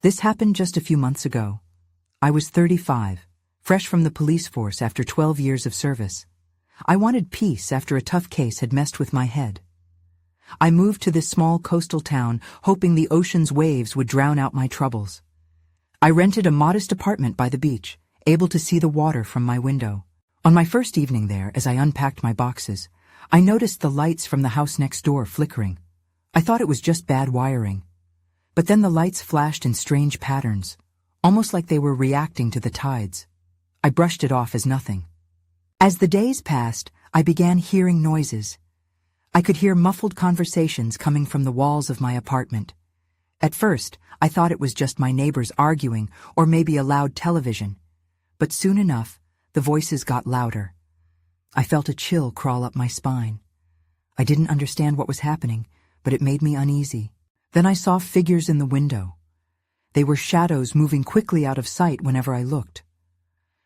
This happened just a few months ago. I was 35, fresh from the police force after 12 years of service. I wanted peace after a tough case had messed with my head. I moved to this small coastal town, hoping the ocean's waves would drown out my troubles. I rented a modest apartment by the beach, able to see the water from my window. On my first evening there, as I unpacked my boxes, I noticed the lights from the house next door flickering. I thought it was just bad wiring. But then the lights flashed in strange patterns, almost like they were reacting to the tides. I brushed it off as nothing. As the days passed, I began hearing noises. I could hear muffled conversations coming from the walls of my apartment. At first, I thought it was just my neighbors arguing or maybe a loud television. But soon enough, the voices got louder. I felt a chill crawl up my spine. I didn't understand what was happening, but it made me uneasy. Then I saw figures in the window. They were shadows moving quickly out of sight whenever I looked.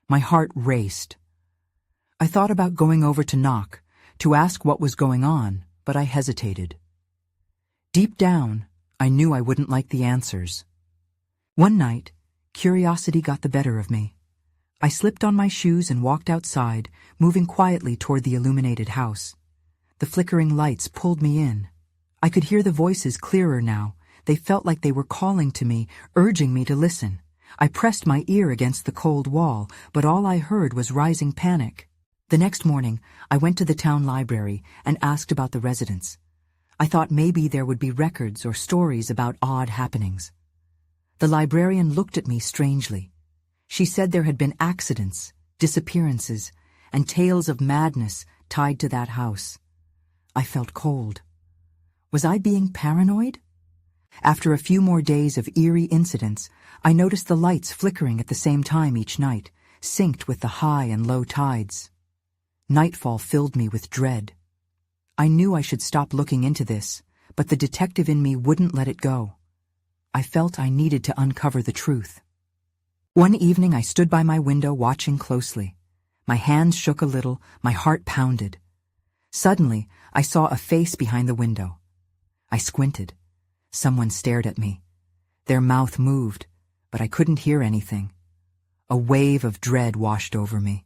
My heart raced. I thought about going over to knock, to ask what was going on, but I hesitated. Deep down, I knew I wouldn't like the answers. One night, curiosity got the better of me. I slipped on my shoes and walked outside, moving quietly toward the illuminated house. The flickering lights pulled me in. I could hear the voices clearer now. They felt like they were calling to me, urging me to listen. I pressed my ear against the cold wall, but all I heard was rising panic. The next morning, I went to the town library and asked about the residents. I thought maybe there would be records or stories about odd happenings. The librarian looked at me strangely. She said there had been accidents, disappearances, and tales of madness tied to that house. I felt cold. Was I being paranoid? After a few more days of eerie incidents, I noticed the lights flickering at the same time each night, synced with the high and low tides. Nightfall filled me with dread. I knew I should stop looking into this, but the detective in me wouldn't let it go. I felt I needed to uncover the truth. One evening I stood by my window watching closely. My hands shook a little, my heart pounded. Suddenly, I saw a face behind the window. I squinted. Someone stared at me. Their mouth moved, but I couldn't hear anything. A wave of dread washed over me.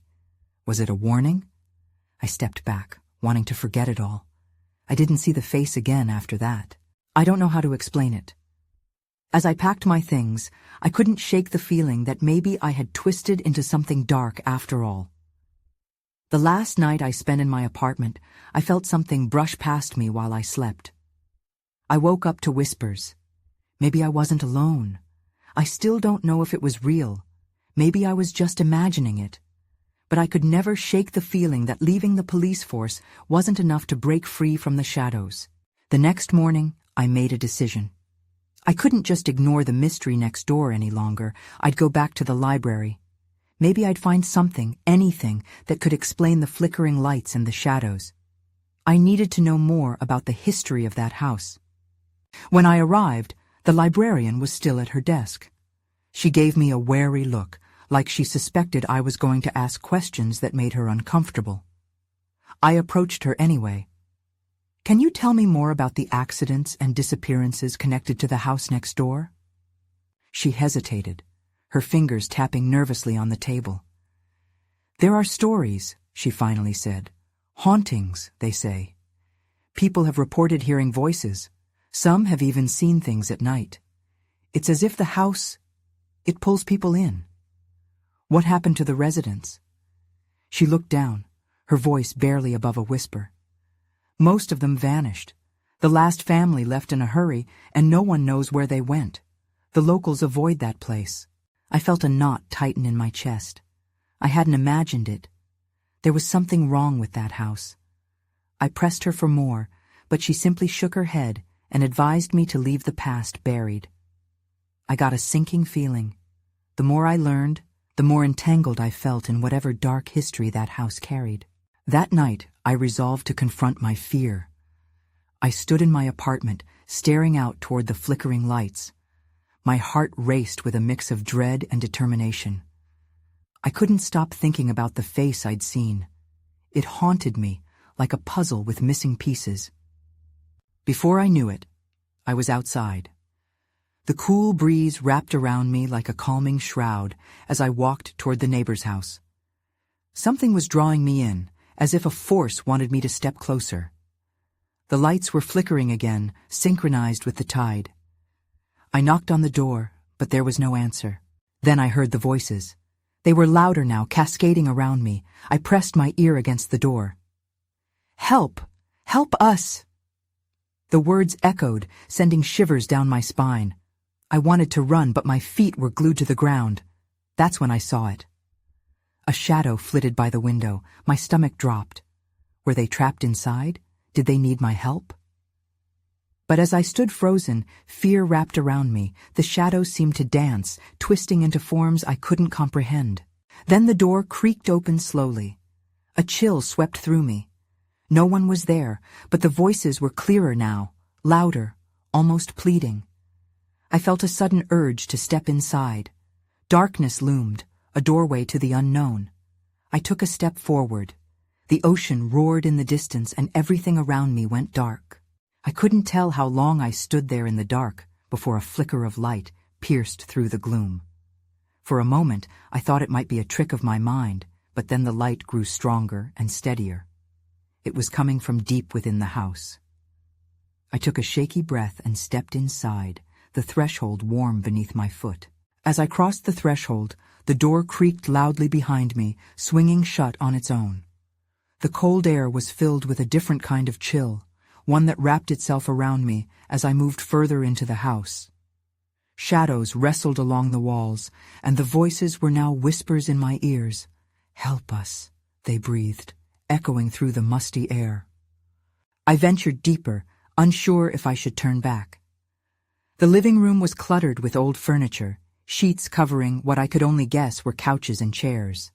Was it a warning? I stepped back, wanting to forget it all. I didn't see the face again after that. I don't know how to explain it. As I packed my things, I couldn't shake the feeling that maybe I had twisted into something dark after all. The last night I spent in my apartment, I felt something brush past me while I slept. I woke up to whispers. Maybe I wasn't alone. I still don't know if it was real. Maybe I was just imagining it. But I could never shake the feeling that leaving the police force wasn't enough to break free from the shadows. The next morning, I made a decision. I couldn't just ignore the mystery next door any longer. I'd go back to the library. Maybe I'd find something, anything, that could explain the flickering lights and the shadows. I needed to know more about the history of that house. When I arrived, the librarian was still at her desk. She gave me a wary look, like she suspected I was going to ask questions that made her uncomfortable. I approached her anyway. Can you tell me more about the accidents and disappearances connected to the house next door? She hesitated, her fingers tapping nervously on the table. There are stories, she finally said. Hauntings, they say. People have reported hearing voices. Some have even seen things at night. It's as if the house, it pulls people in. What happened to the residents? She looked down, her voice barely above a whisper. Most of them vanished. The last family left in a hurry, and no one knows where they went. The locals avoid that place. I felt a knot tighten in my chest. I hadn't imagined it. There was something wrong with that house. I pressed her for more, but she simply shook her head and advised me to leave the past buried. I got a sinking feeling. The more I learned, the more entangled I felt in whatever dark history that house carried. That night, I resolved to confront my fear. I stood in my apartment, staring out toward the flickering lights. My heart raced with a mix of dread and determination. I couldn't stop thinking about the face I'd seen. It haunted me, like a puzzle with missing pieces. Before I knew it, I was outside. The cool breeze wrapped around me like a calming shroud as I walked toward the neighbor's house. Something was drawing me in, as if a force wanted me to step closer. The lights were flickering again, synchronized with the tide. I knocked on the door, but there was no answer. Then I heard the voices. They were louder now, cascading around me. I pressed my ear against the door. "Help! Help us!" The words echoed, sending shivers down my spine. I wanted to run, but my feet were glued to the ground. That's when I saw it. A shadow flitted by the window. My stomach dropped. Were they trapped inside? Did they need my help? But as I stood frozen, fear wrapped around me. The shadows seemed to dance, twisting into forms I couldn't comprehend. Then the door creaked open slowly. A chill swept through me. No one was there, but the voices were clearer now, louder, almost pleading. I felt a sudden urge to step inside. Darkness loomed, a doorway to the unknown. I took a step forward. The ocean roared in the distance and everything around me went dark. I couldn't tell how long I stood there in the dark before a flicker of light pierced through the gloom. For a moment, I thought it might be a trick of my mind, but then the light grew stronger and steadier. It was coming from deep within the house. I took a shaky breath and stepped inside, the threshold warm beneath my foot. As I crossed the threshold, the door creaked loudly behind me, swinging shut on its own. The cold air was filled with a different kind of chill, one that wrapped itself around me as I moved further into the house. Shadows wrestled along the walls, and the voices were now whispers in my ears. "Help us," they breathed, echoing through the musty air. I ventured deeper, unsure if I should turn back. The living room was cluttered with old furniture, sheets covering what I could only guess were couches and chairs.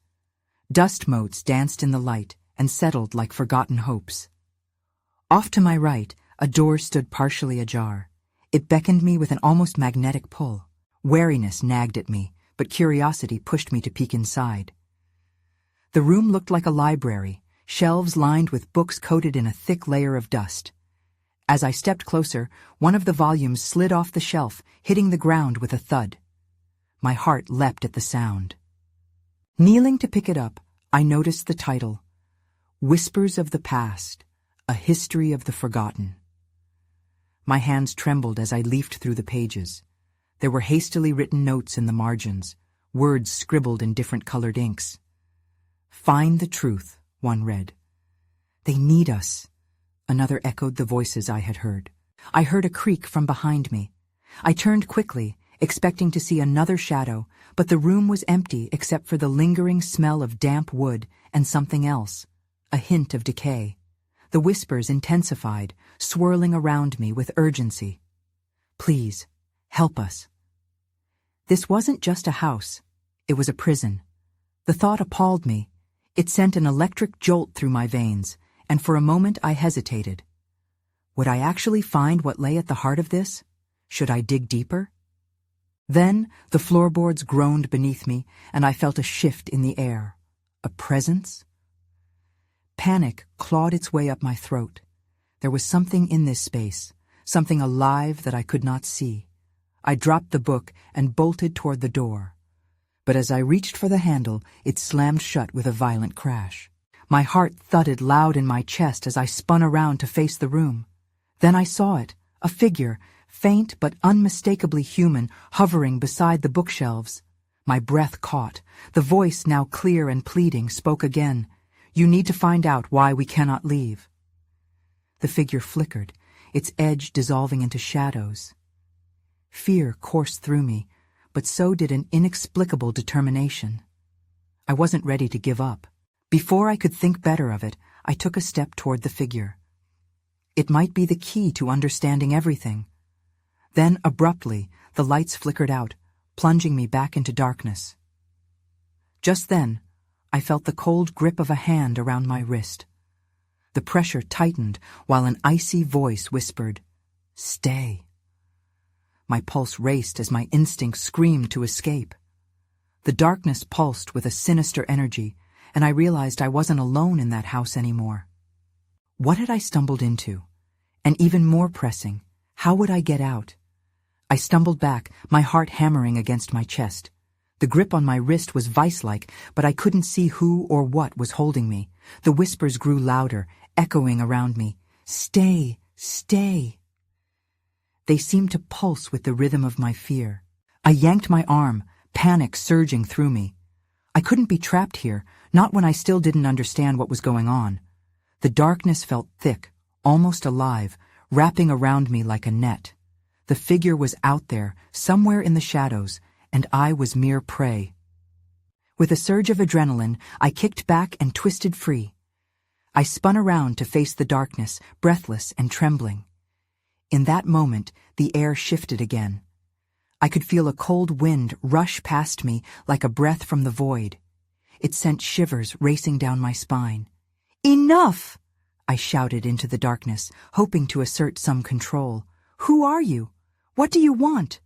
Dust motes danced in the light and settled like forgotten hopes. Off to my right, a door stood partially ajar. It beckoned me with an almost magnetic pull. Wariness nagged at me, but curiosity pushed me to peek inside. The room looked like a library, shelves lined with books coated in a thick layer of dust. As I stepped closer, one of the volumes slid off the shelf, hitting the ground with a thud. My heart leapt at the sound. Kneeling to pick it up, I noticed the title, Whispers of the Past, A History of the Forgotten. My hands trembled as I leafed through the pages. There were hastily written notes in the margins, words scribbled in different colored inks. "Find the truth," one read. "They need us," another echoed the voices I had heard. I heard a creak from behind me. I turned quickly, expecting to see another shadow, but the room was empty except for the lingering smell of damp wood and something else, a hint of decay. The whispers intensified, swirling around me with urgency. "Please, help us." This wasn't just a house. It was a prison. The thought appalled me. It sent an electric jolt through my veins, and for a moment I hesitated. Would I actually find what lay at the heart of this? Should I dig deeper? Then the floorboards groaned beneath me, and I felt a shift in the air. A presence? Panic clawed its way up my throat. There was something in this space, something alive that I could not see. I dropped the book and bolted toward the door. But as I reached for the handle, it slammed shut with a violent crash. My heart thudded loud in my chest as I spun around to face the room. Then I saw it, a figure, faint but unmistakably human, hovering beside the bookshelves. My breath caught. The voice, now clear and pleading, spoke again. "You need to find out why we cannot leave." The figure flickered, its edge dissolving into shadows. Fear coursed through me, but so did an inexplicable determination. I wasn't ready to give up. Before I could think better of it, I took a step toward the figure. It might be the key to understanding everything. Then, abruptly, the lights flickered out, plunging me back into darkness. Just then, I felt the cold grip of a hand around my wrist. The pressure tightened while an icy voice whispered, "Stay." My pulse raced as my instinct screamed to escape. The darkness pulsed with a sinister energy, and I realized I wasn't alone in that house anymore. What had I stumbled into? And even more pressing, how would I get out? I stumbled back, my heart hammering against my chest. The grip on my wrist was vice-like, but I couldn't see who or what was holding me. The whispers grew louder, echoing around me. "Stay, stay." They seemed to pulse with the rhythm of my fear. I yanked my arm, panic surging through me. I couldn't be trapped here, not when I still didn't understand what was going on. The darkness felt thick, almost alive, wrapping around me like a net. The figure was out there, somewhere in the shadows, and I was mere prey. With a surge of adrenaline, I kicked back and twisted free. I spun around to face the darkness, breathless and trembling. In that moment, the air shifted again. I could feel a cold wind rush past me like a breath from the void. It sent shivers racing down my spine. "Enough!" I shouted into the darkness, hoping to assert some control. "Who are you? What do you want?"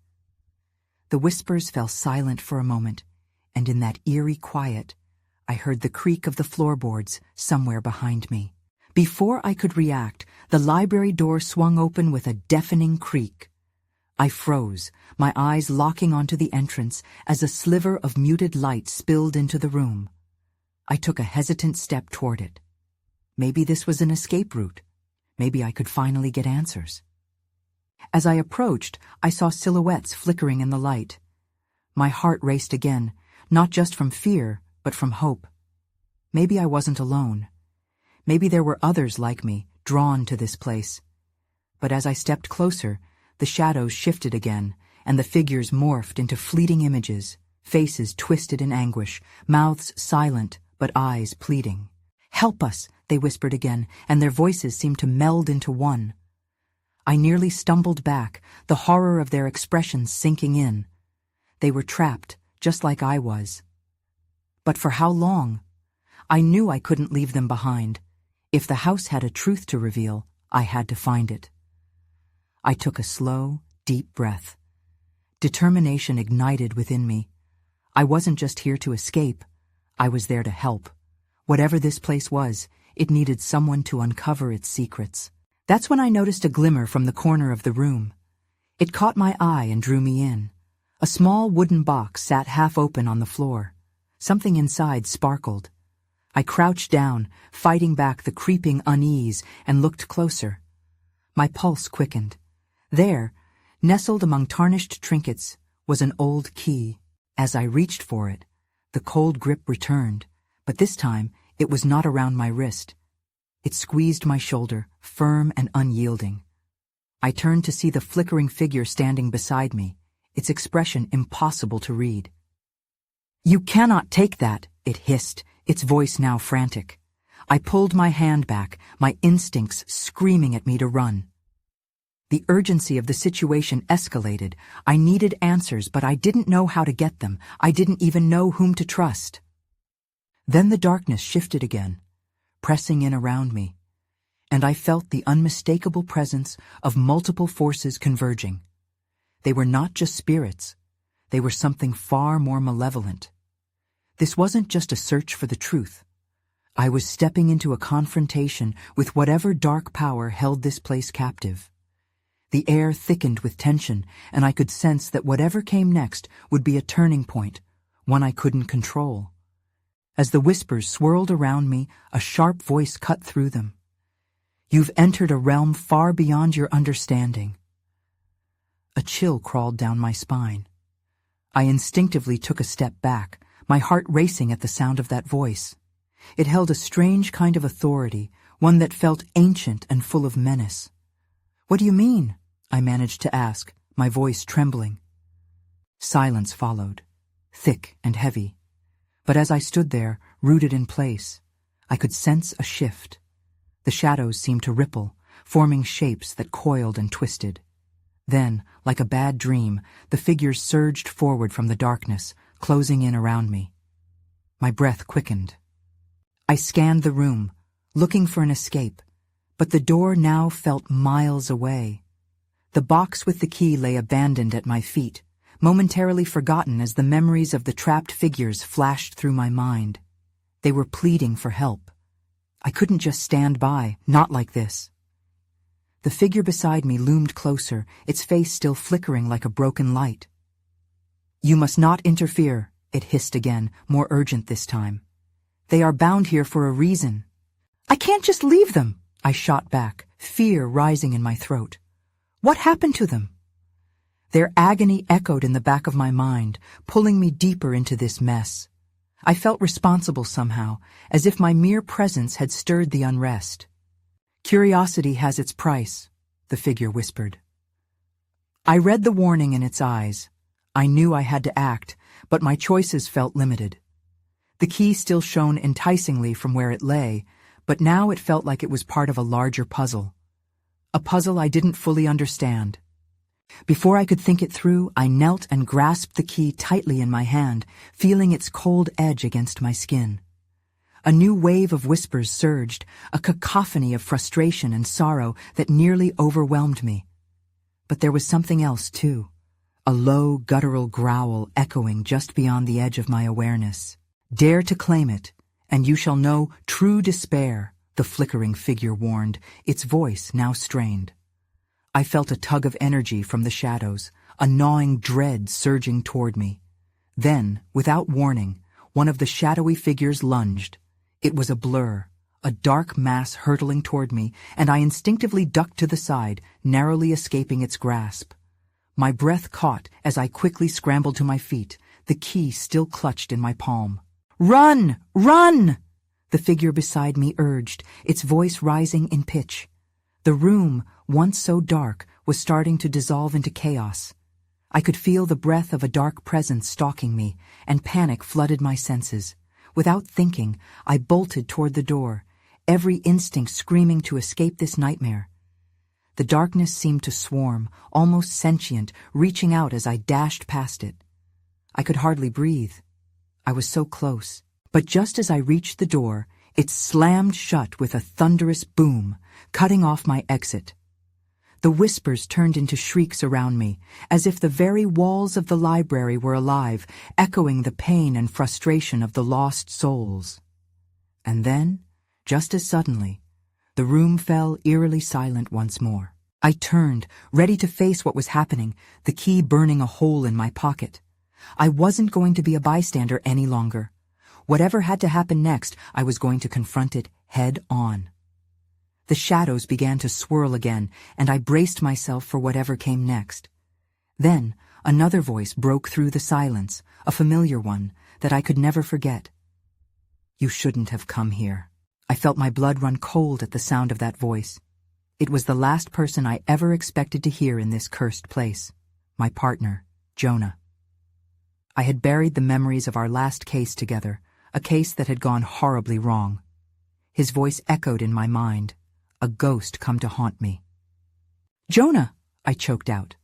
The whispers fell silent for a moment, and in that eerie quiet, I heard the creak of the floorboards somewhere behind me. Before I could react, the library door swung open with a deafening creak. I froze, my eyes locking onto the entrance as a sliver of muted light spilled into the room. I took a hesitant step toward it. Maybe this was an escape route. Maybe I could finally get answers. As I approached, I saw silhouettes flickering in the light. My heart raced again, not just from fear, but from hope. Maybe I wasn't alone. Maybe there were others like me, drawn to this place. But as I stepped closer, the shadows shifted again, and the figures morphed into fleeting images, faces twisted in anguish, mouths silent, but eyes pleading. "Help us," they whispered again, and their voices seemed to meld into one. I nearly stumbled back, the horror of their expressions sinking in. They were trapped, just like I was. But for how long? I knew I couldn't leave them behind. If the house had a truth to reveal, I had to find it. I took a slow, deep breath. Determination ignited within me. I wasn't just here to escape. I was there to help. Whatever this place was, it needed someone to uncover its secrets. That's when I noticed a glimmer from the corner of the room. It caught my eye and drew me in. A small wooden box sat half open on the floor. Something inside sparkled. I crouched down, fighting back the creeping unease, and looked closer. My pulse quickened. There, nestled among tarnished trinkets, was an old key. As I reached for it, the cold grip returned, but this time it was not around my wrist. It squeezed my shoulder, firm and unyielding. I turned to see the flickering figure standing beside me, its expression impossible to read. "You cannot take that," it hissed, its voice now frantic. I pulled my hand back, my instincts screaming at me to run. The urgency of the situation escalated. I needed answers, but I didn't know how to get them. I didn't even know whom to trust. Then the darkness shifted again, pressing in around me, and I felt the unmistakable presence of multiple forces converging. They were not just spirits. They were something far more malevolent. This wasn't just a search for the truth. I was stepping into a confrontation with whatever dark power held this place captive. The air thickened with tension, and I could sense that whatever came next would be a turning point, one I couldn't control. As the whispers swirled around me, a sharp voice cut through them. "You've entered a realm far beyond your understanding." A chill crawled down my spine. I instinctively took a step back, my heart racing at the sound of that voice. It held a strange kind of authority, one that felt ancient and full of menace. "What do you mean?" I managed to ask, my voice trembling. Silence followed, thick and heavy. But as I stood there, rooted in place, I could sense a shift. The shadows seemed to ripple, forming shapes that coiled and twisted. Then, like a bad dream, the figures surged forward from the darkness, closing in around me. My breath quickened. I scanned the room, looking for an escape, but the door now felt miles away. The box with the key lay abandoned at my feet, momentarily forgotten as the memories of the trapped figures flashed through my mind. They were pleading for help. I couldn't just stand by, not like this. The figure beside me loomed closer, its face still flickering like a broken light. "You must not interfere," it hissed again, more urgent this time. "They are bound here for a reason." "I can't just leave them," I shot back, fear rising in my throat. "What happened to them?" Their agony echoed in the back of my mind, pulling me deeper into this mess. I felt responsible somehow, as if my mere presence had stirred the unrest. "Curiosity has its price," the figure whispered. I read the warning in its eyes. I knew I had to act, but my choices felt limited. The key still shone enticingly from where it lay, but now it felt like it was part of a larger puzzle. A puzzle I didn't fully understand. Before I could think it through, I knelt and grasped the key tightly in my hand, feeling its cold edge against my skin. A new wave of whispers surged, a cacophony of frustration and sorrow that nearly overwhelmed me. But there was something else, too. A low, guttural growl echoing just beyond the edge of my awareness. "Dare to claim it, and you shall know true despair," the flickering figure warned, its voice now strained. I felt a tug of energy from the shadows, a gnawing dread surging toward me. Then, without warning, one of the shadowy figures lunged. It was a blur, a dark mass hurtling toward me, and I instinctively ducked to the side, narrowly escaping its grasp. My breath caught as I quickly scrambled to my feet, the key still clutched in my palm. "Run! Run!" the figure beside me urged, its voice rising in pitch. The room, once so dark, was starting to dissolve into chaos. I could feel the breath of a dark presence stalking me, and panic flooded my senses. Without thinking, I bolted toward the door, every instinct screaming to escape this nightmare. The darkness seemed to swarm, almost sentient, reaching out as I dashed past it. I could hardly breathe. I was so close. But just as I reached the door, it slammed shut with a thunderous boom, cutting off my exit. The whispers turned into shrieks around me, as if the very walls of the library were alive, echoing the pain and frustration of the lost souls. And then, just as suddenly, the room fell eerily silent once more. I turned, ready to face what was happening, the key burning a hole in my pocket. I wasn't going to be a bystander any longer. Whatever had to happen next, I was going to confront it head on. The shadows began to swirl again, and I braced myself for whatever came next. Then, another voice broke through the silence, a familiar one that I could never forget. "You shouldn't have come here." I felt my blood run cold at the sound of that voice. It was the last person I ever expected to hear in this cursed place. My partner, Jonah. I had buried the memories of our last case together, a case that had gone horribly wrong. His voice echoed in my mind, a ghost come to haunt me. "Jonah," I choked out.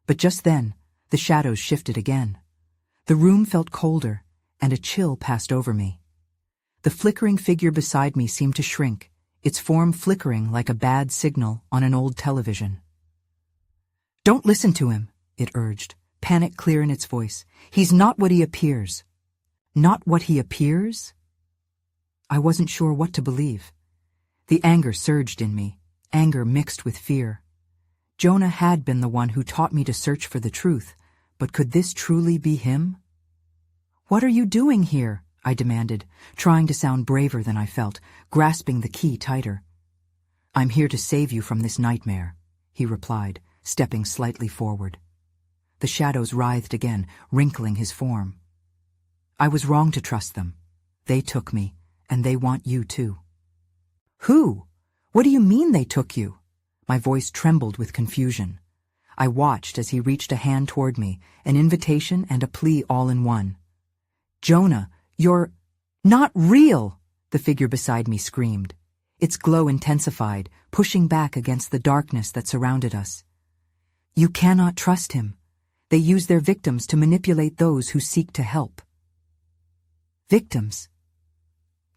But just then, the shadows shifted again. The room felt colder, and a chill passed over me. The flickering figure beside me seemed to shrink, its form flickering like a bad signal on an old television. "Don't listen to him," it urged, panic clear in its voice. "He's not what he appears." Not what he appears? I wasn't sure what to believe. The anger surged in me, anger mixed with fear. Jonah had been the one who taught me to search for the truth, but could this truly be him? "What are you doing here?" I demanded, trying to sound braver than I felt, grasping the key tighter. "I'm here to save you from this nightmare," he replied, stepping slightly forward. The shadows writhed again, wrinkling his form. "I was wrong to trust them. They took me, and they want you too." "Who? What do you mean they took you?" My voice trembled with confusion. I watched as he reached a hand toward me, an invitation and a plea all in one. "Jonah, you're not real!" the figure beside me screamed. Its glow intensified, pushing back against the darkness that surrounded us. "You cannot trust him. They use their victims to manipulate those who seek to help." "Victims?"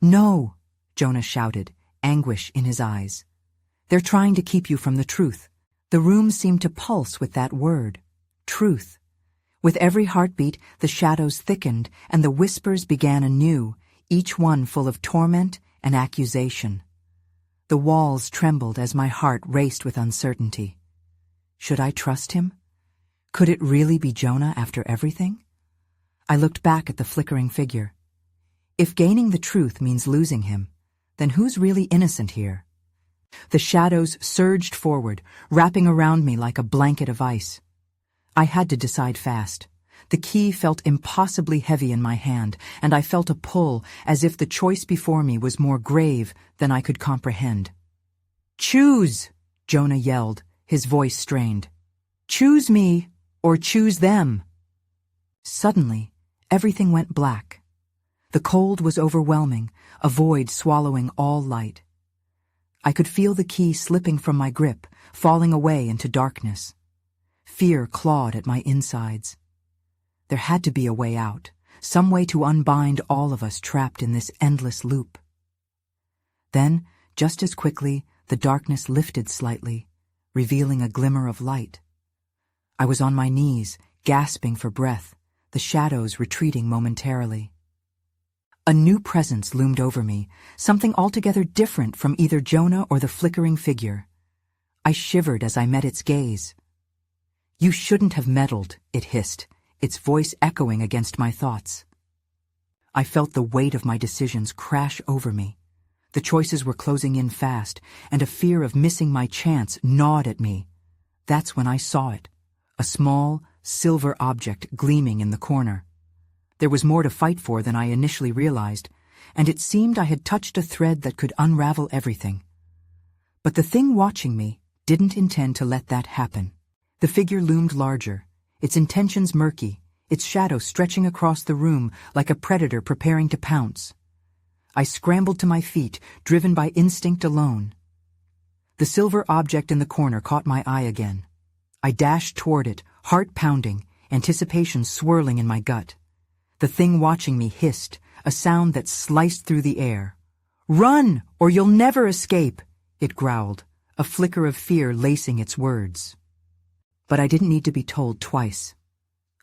"No," Jonah shouted, anguish in his eyes. "They're trying to keep you from the truth." The room seemed to pulse with that word, truth. With every heartbeat, the shadows thickened and the whispers began anew, each one full of torment and accusation. The walls trembled as my heart raced with uncertainty. Should I trust him? Could it really be Jonah after everything? I looked back at the flickering figure. If gaining the truth means losing him, then who's really innocent here? The shadows surged forward, wrapping around me like a blanket of ice. I had to decide fast. The key felt impossibly heavy in my hand, and I felt a pull as if the choice before me was more grave than I could comprehend. "Choose!" Jonah yelled, his voice strained. "Choose me, or choose them." Suddenly, everything went black. The cold was overwhelming, a void swallowing all light. I could feel the key slipping from my grip, falling away into darkness. Fear clawed at my insides. There had to be a way out, some way to unbind all of us trapped in this endless loop. Then, just as quickly, the darkness lifted slightly, revealing a glimmer of light. I was on my knees, gasping for breath, the shadows retreating momentarily. A new presence loomed over me, something altogether different from either Jonah or the flickering figure. I shivered as I met its gaze. "You shouldn't have meddled," it hissed, its voice echoing against my thoughts. I felt the weight of my decisions crash over me. The choices were closing in fast, and a fear of missing my chance gnawed at me. That's when I saw it, a small, silver object gleaming in the corner. There was more to fight for than I initially realized, and it seemed I had touched a thread that could unravel everything. But the thing watching me didn't intend to let that happen. The figure loomed larger, its intentions murky, its shadow stretching across the room like a predator preparing to pounce. I scrambled to my feet, driven by instinct alone. The silver object in the corner caught my eye again. I dashed toward it, heart pounding, anticipation swirling in my gut. The thing watching me hissed, a sound that sliced through the air. "Run, or you'll never escape," it growled, a flicker of fear lacing its words. But I didn't need to be told twice.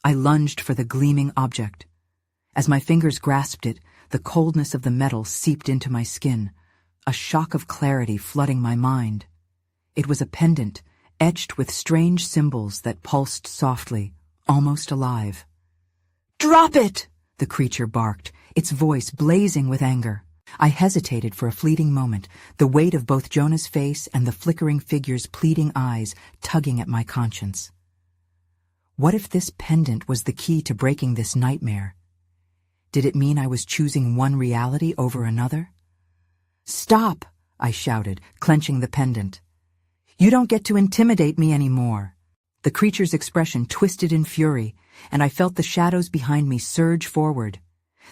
I lunged for the gleaming object. As my fingers grasped it, the coldness of the metal seeped into my skin, a shock of clarity flooding my mind. It was a pendant, etched with strange symbols that pulsed softly, almost alive. "Drop it!" the creature barked, its voice blazing with anger. I hesitated for a fleeting moment, the weight of both Jonah's face and the flickering figure's pleading eyes tugging at my conscience. What if this pendant was the key to breaking this nightmare? Did it mean I was choosing one reality over another? "Stop!" I shouted, clenching the pendant. "You don't get to intimidate me anymore." The creature's expression twisted in fury, and I felt the shadows behind me surge forward.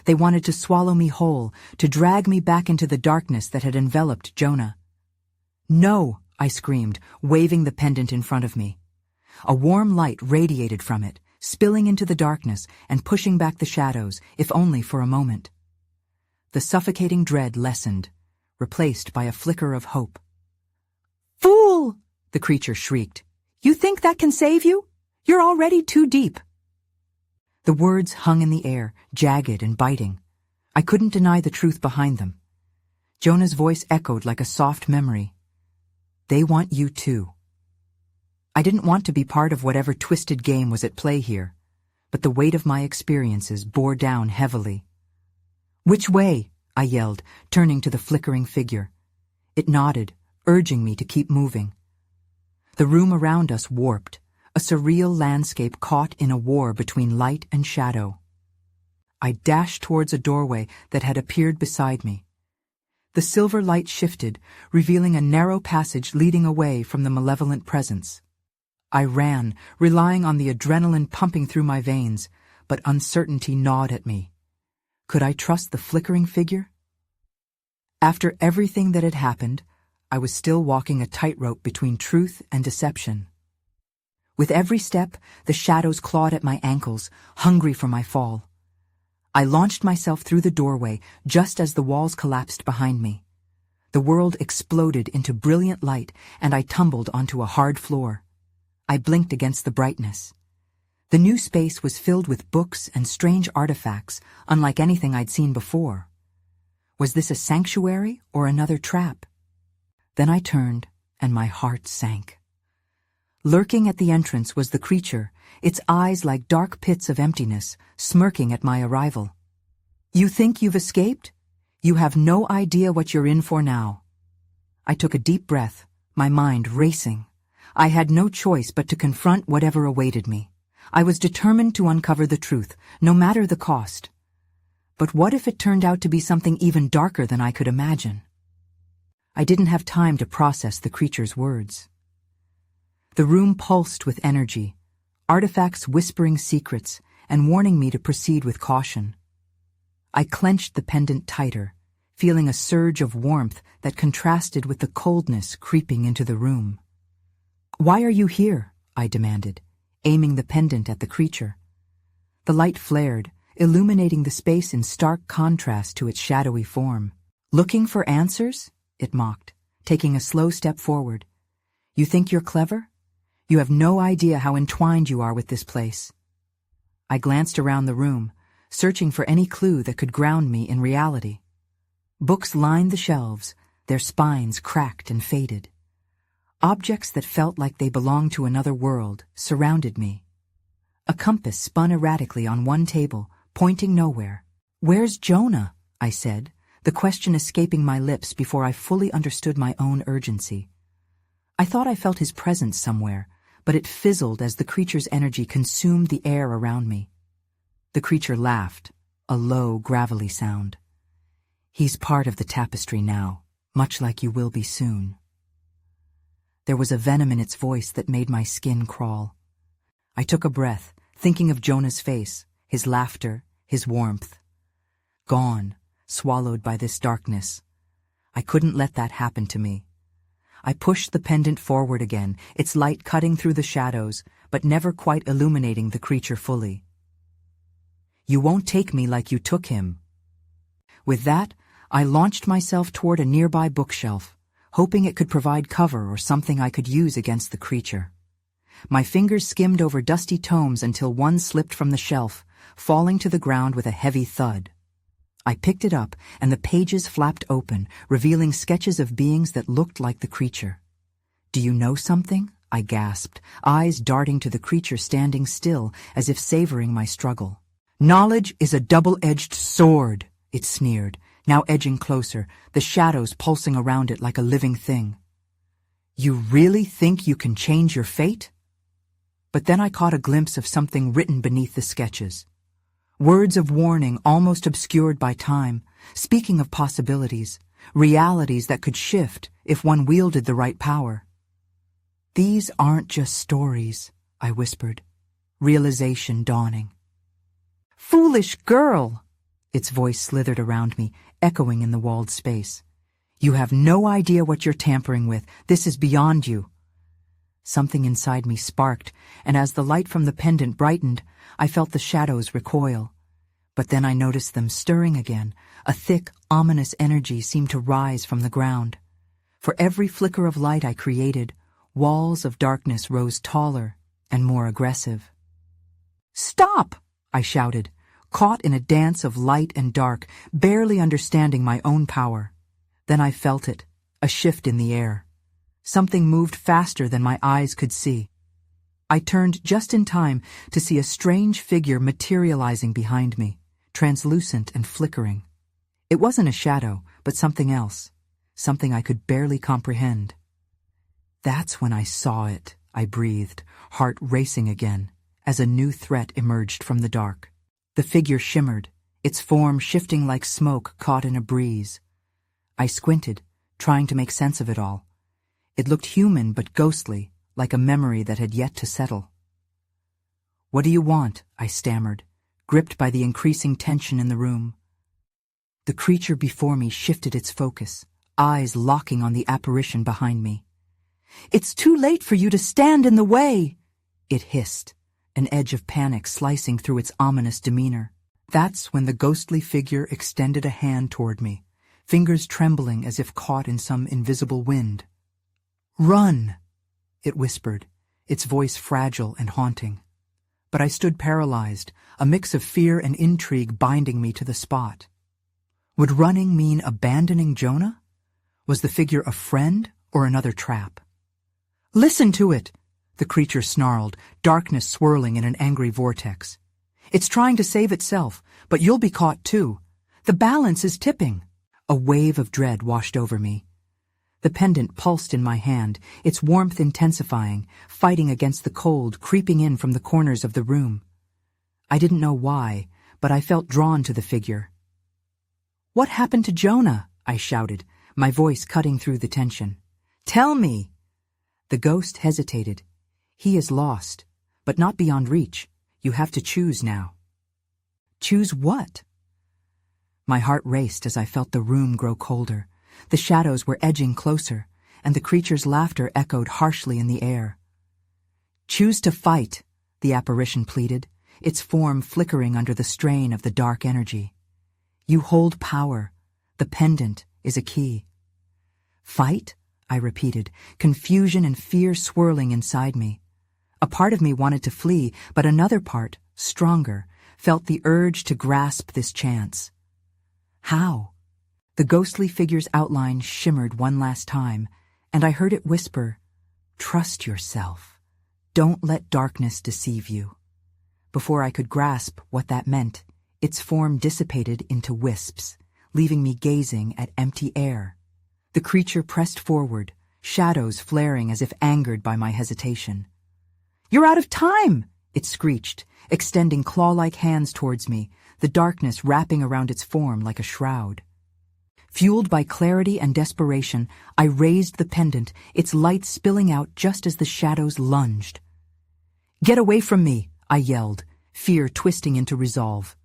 They wanted to swallow me whole, to drag me back into the darkness that had enveloped Jonah. "No!" I screamed, waving the pendant in front of me. A warm light radiated from it, spilling into the darkness and pushing back the shadows, if only for a moment. The suffocating dread lessened, replaced by a flicker of hope. "Fool!" the creature shrieked. "You think that can save you? You're already too deep." The words hung in the air, jagged and biting. I couldn't deny the truth behind them. Jonah's voice echoed like a soft memory. "They want you too." I didn't want to be part of whatever twisted game was at play here, but the weight of my experiences bore down heavily. "Which way?" I yelled, turning to the flickering figure. It nodded, urging me to keep moving. The room around us warped, a surreal landscape caught in a war between light and shadow. I dashed towards a doorway that had appeared beside me. The silver light shifted, revealing a narrow passage leading away from the malevolent presence. I ran, relying on the adrenaline pumping through my veins, but uncertainty gnawed at me. Could I trust the flickering figure? After everything that had happened, I was still walking a tightrope between truth and deception. With every step, the shadows clawed at my ankles, hungry for my fall. I launched myself through the doorway just as the walls collapsed behind me. The world exploded into brilliant light, and I tumbled onto a hard floor. I blinked against the brightness. The new space was filled with books and strange artifacts, unlike anything I'd seen before. Was this a sanctuary or another trap? Then I turned, and my heart sank. Lurking at the entrance was the creature, its eyes like dark pits of emptiness, smirking at my arrival. "You think you've escaped? You have no idea what you're in for now." I took a deep breath, my mind racing. I had no choice but to confront whatever awaited me. I was determined to uncover the truth, no matter the cost. But what if it turned out to be something even darker than I could imagine? I didn't have time to process the creature's words. The room pulsed with energy, artifacts whispering secrets and warning me to proceed with caution. I clenched the pendant tighter, feeling a surge of warmth that contrasted with the coldness creeping into the room. "Why are you here?" I demanded, aiming the pendant at the creature. The light flared, illuminating the space in stark contrast to its shadowy form. "Looking for answers?" it mocked, taking a slow step forward. "You think you're clever? You have no idea how entwined you are with this place." I glanced around the room, searching for any clue that could ground me in reality. Books lined the shelves, their spines cracked and faded. Objects that felt like they belonged to another world surrounded me. A compass spun erratically on one table, pointing nowhere. "Where's Jonah?" I said, the question escaping my lips before I fully understood my own urgency. I thought I felt his presence somewhere, but it fizzled as the creature's energy consumed the air around me. The creature laughed, a low, gravelly sound. "He's part of the tapestry now, much like you will be soon." There was a venom in its voice that made my skin crawl. I took a breath, thinking of Jonah's face, his laughter, his warmth. Gone, swallowed by this darkness. I couldn't let that happen to me. I pushed the pendant forward again, its light cutting through the shadows, but never quite illuminating the creature fully. "You won't take me like you took him." With that, I launched myself toward a nearby bookshelf, hoping it could provide cover or something I could use against the creature. My fingers skimmed over dusty tomes until one slipped from the shelf, falling to the ground with a heavy thud. I picked it up, and the pages flapped open, revealing sketches of beings that looked like the creature. "Do you know something?" I gasped, eyes darting to the creature standing still, as if savoring my struggle. "Knowledge is a double-edged sword," it sneered, now edging closer, the shadows pulsing around it like a living thing. "You really think you can change your fate?" But then I caught a glimpse of something written beneath the sketches. Words of warning almost obscured by time, speaking of possibilities, realities that could shift if one wielded the right power. "These aren't just stories," I whispered, realization dawning. "Foolish girl!" Its voice slithered around me, echoing in the walled space. "You have no idea what you're tampering with. This is beyond you." Something inside me sparked, and as the light from the pendant brightened, I felt the shadows recoil. But then I noticed them stirring again. A thick, ominous energy seemed to rise from the ground. For every flicker of light I created, walls of darkness rose taller and more aggressive. "Stop!" I shouted, caught in a dance of light and dark, barely understanding my own power. Then I felt it, a shift in the air. Something moved faster than my eyes could see. I turned just in time to see a strange figure materializing behind me, translucent and flickering. It wasn't a shadow, but something else, something I could barely comprehend. "That's when I saw it," I breathed, heart racing again, as a new threat emerged from the dark. The figure shimmered, its form shifting like smoke caught in a breeze. I squinted, trying to make sense of it all. It looked human but ghostly, like a memory that had yet to settle. "What do you want?" I stammered, gripped by the increasing tension in the room. The creature before me shifted its focus, eyes locking on the apparition behind me. "It's too late for you to stand in the way!" it hissed, an edge of panic slicing through its ominous demeanor. That's when the ghostly figure extended a hand toward me, fingers trembling as if caught in some invisible wind. "Run!" it whispered, its voice fragile and haunting. But I stood paralyzed, a mix of fear and intrigue binding me to the spot. Would running mean abandoning Jonah? Was the figure a friend or another trap. "Listen to it!" the creature snarled, darkness swirling in an angry vortex. "It's trying to save itself, but you'll be caught too. The balance is tipping." A wave of dread washed over me. The pendant pulsed in my hand, its warmth intensifying, fighting against the cold creeping in from the corners of the room. I didn't know why, but I felt drawn to the figure. "What happened to Jonah?" I shouted, my voice cutting through the tension. "Tell me!" The ghost hesitated. "He is lost, but not beyond reach. You have to choose now." "Choose what?" My heart raced as I felt the room grow colder. The shadows were edging closer, and the creature's laughter echoed harshly in the air. "Choose to fight," the apparition pleaded, its form flickering under the strain of the dark energy. "You hold power. The pendant is a key." "Fight?" I repeated, confusion and fear swirling inside me. A part of me wanted to flee, but another part, stronger, felt the urge to grasp this chance. "How?" The ghostly figure's outline shimmered one last time, and I heard it whisper, "Trust yourself. Don't let darkness deceive you." Before I could grasp what that meant, its form dissipated into wisps, leaving me gazing at empty air. The creature pressed forward, shadows flaring as if angered by my hesitation. "You're out of time!" it screeched, extending claw-like hands towards me, the darkness wrapping around its form like a shroud. Fueled by clarity and desperation, I raised the pendant, its light spilling out just as the shadows lunged. "Get away from me!" I yelled, fear twisting into resolve.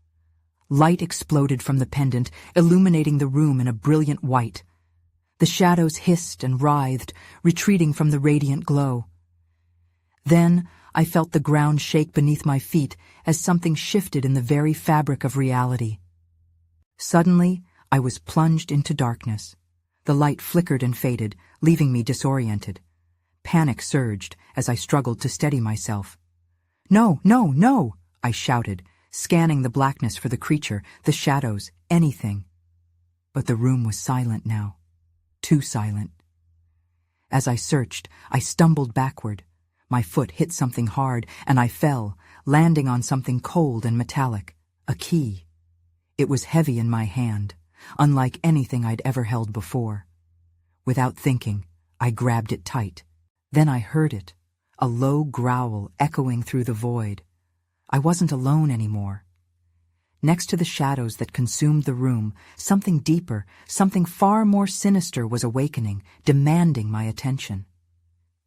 Light exploded from the pendant, illuminating the room in a brilliant white. The shadows hissed and writhed, retreating from the radiant glow. Then I felt the ground shake beneath my feet as something shifted in the very fabric of reality. Suddenly, I was plunged into darkness. The light flickered and faded, leaving me disoriented. Panic surged as I struggled to steady myself. "No, no, no!" I shouted, scanning the blackness for the creature, the shadows, anything. But the room was silent now. Too silent. As I searched, I stumbled backward. My foot hit something hard, and I fell, landing on something cold and metallic. A key. It was heavy in my hand, unlike anything I'd ever held before. Without thinking, I grabbed it tight. Then I heard it, a low growl echoing through the void. I wasn't alone anymore. Next to the shadows that consumed the room, something deeper, something far more sinister was awakening, demanding my attention.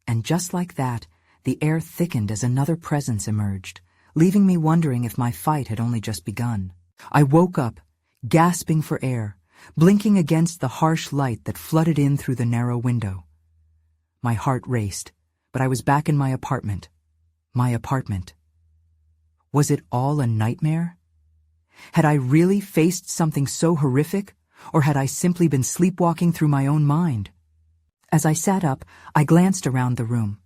And just like that, the air thickened as another presence emerged, leaving me wondering if my fight had only just begun. I woke up, gasping for air, blinking against the harsh light that flooded in through the narrow window. My heart raced, but I was back in my apartment. My apartment. Was it all a nightmare? Had I really faced something so horrific, or had I simply been sleepwalking through my own mind? As I sat up, I glanced around the room.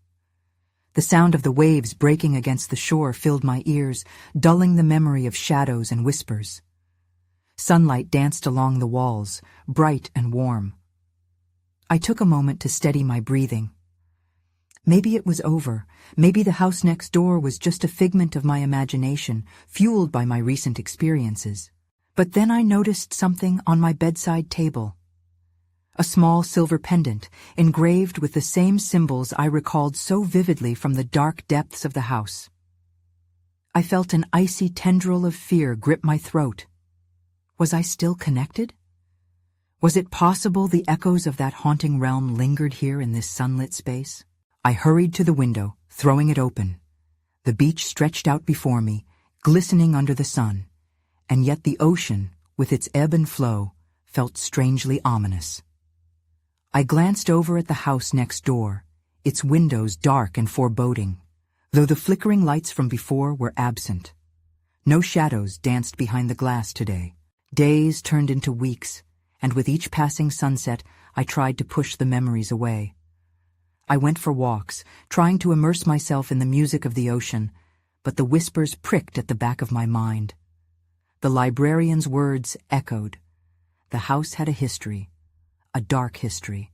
The sound of the waves breaking against the shore filled my ears, dulling the memory of shadows and whispers. Sunlight danced along the walls, bright and warm. I took a moment to steady my breathing. Maybe it was over. Maybe the house next door was just a figment of my imagination, fueled by my recent experiences. But then I noticed something on my bedside table. A small silver pendant, engraved with the same symbols I recalled so vividly from the dark depths of the house. I felt an icy tendril of fear grip my throat. Was I still connected? Was it possible the echoes of that haunting realm lingered here in this sunlit space? I hurried to the window, throwing it open. The beach stretched out before me, glistening under the sun, and yet the ocean, with its ebb and flow, felt strangely ominous. I glanced over at the house next door, its windows dark and foreboding, though the flickering lights from before were absent. No shadows danced behind the glass today. Days turned into weeks, and with each passing sunset, I tried to push the memories away. I went for walks, trying to immerse myself in the music of the ocean, but the whispers pricked at the back of my mind. The librarian's words echoed. The house had a history, a dark history.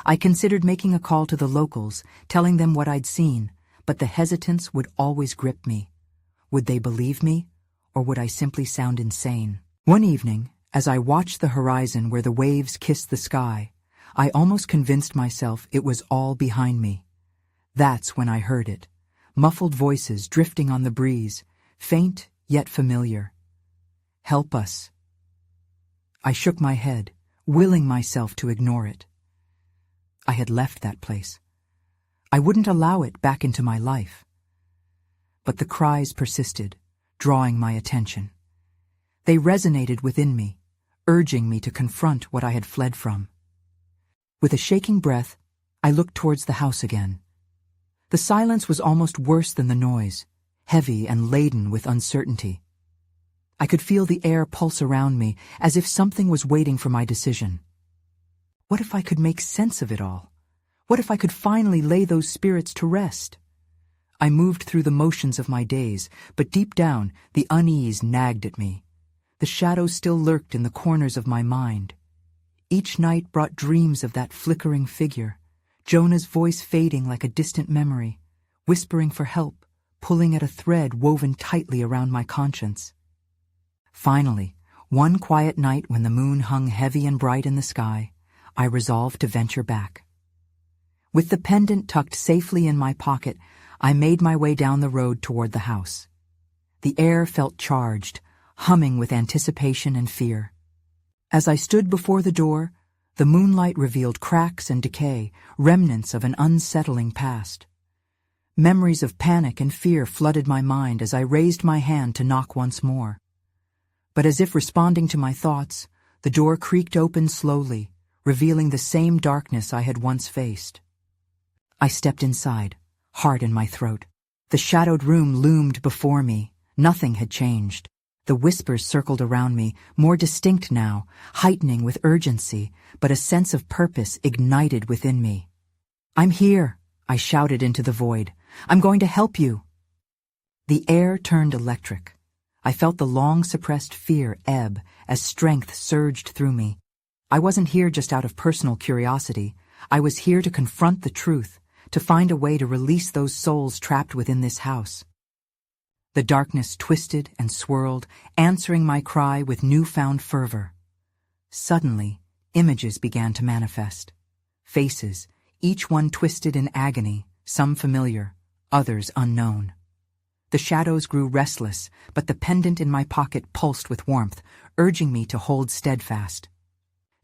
I considered making a call to the locals, telling them what I'd seen, but the hesitance would always grip me. Would they believe me, or would I simply sound insane? One evening, as I watched the horizon where the waves kissed the sky, I almost convinced myself it was all behind me. That's when I heard it. Muffled voices drifting on the breeze, faint yet familiar. Help us. I shook my head, willing myself to ignore it. I had left that place. I wouldn't allow it back into my life. But the cries persisted, drawing my attention. They resonated within me, urging me to confront what I had fled from. With a shaking breath, I looked towards the house again. The silence was almost worse than the noise, heavy and laden with uncertainty. I could feel the air pulse around me as if something was waiting for my decision. What if I could make sense of it all? What if I could finally lay those spirits to rest? I moved through the motions of my days, but deep down, the unease nagged at me. The shadows still lurked in the corners of my mind. Each night brought dreams of that flickering figure, Jonah's voice fading like a distant memory, whispering for help, pulling at a thread woven tightly around my conscience. Finally, one quiet night when the moon hung heavy and bright in the sky, I resolved to venture back. With the pendant tucked safely in my pocket, I made my way down the road toward the house. The air felt charged, humming with anticipation and fear. As I stood before the door, the moonlight revealed cracks and decay, remnants of an unsettling past. Memories of panic and fear flooded my mind as I raised my hand to knock once more. But as if responding to my thoughts, the door creaked open slowly, revealing the same darkness I had once faced. I stepped inside, heart in my throat. The shadowed room loomed before me. Nothing had changed. The whispers circled around me, more distinct now, heightening with urgency, but a sense of purpose ignited within me. "I'm here," I shouted into the void. "I'm going to help you." The air turned electric. I felt the long-suppressed fear ebb as strength surged through me. I wasn't here just out of personal curiosity. I was here to confront the truth, to find a way to release those souls trapped within this house. The darkness twisted and swirled, answering my cry with newfound fervor. Suddenly, images began to manifest. Faces, each one twisted in agony, some familiar, others unknown. The shadows grew restless, but the pendant in my pocket pulsed with warmth, urging me to hold steadfast.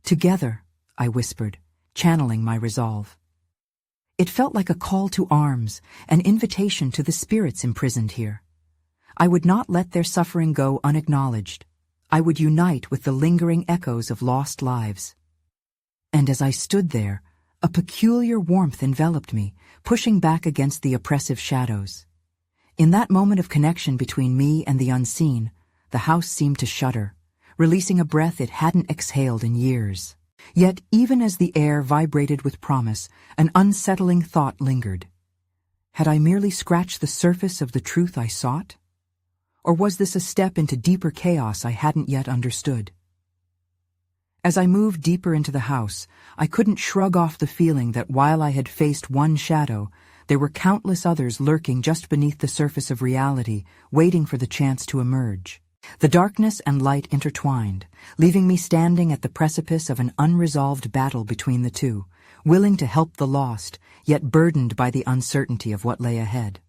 "Together," I whispered, channeling my resolve. It felt like a call to arms, an invitation to the spirits imprisoned here. I would not let their suffering go unacknowledged. I would unite with the lingering echoes of lost lives. And as I stood there, a peculiar warmth enveloped me, pushing back against the oppressive shadows. In that moment of connection between me and the unseen, the house seemed to shudder, releasing a breath it hadn't exhaled in years. Yet even as the air vibrated with promise, an unsettling thought lingered. Had I merely scratched the surface of the truth I sought? Or was this a step into deeper chaos I hadn't yet understood? As I moved deeper into the house, I couldn't shrug off the feeling that while I had faced one shadow, there were countless others lurking just beneath the surface of reality, waiting for the chance to emerge. The darkness and light intertwined, leaving me standing at the precipice of an unresolved battle between the two, willing to help the lost, yet burdened by the uncertainty of what lay ahead.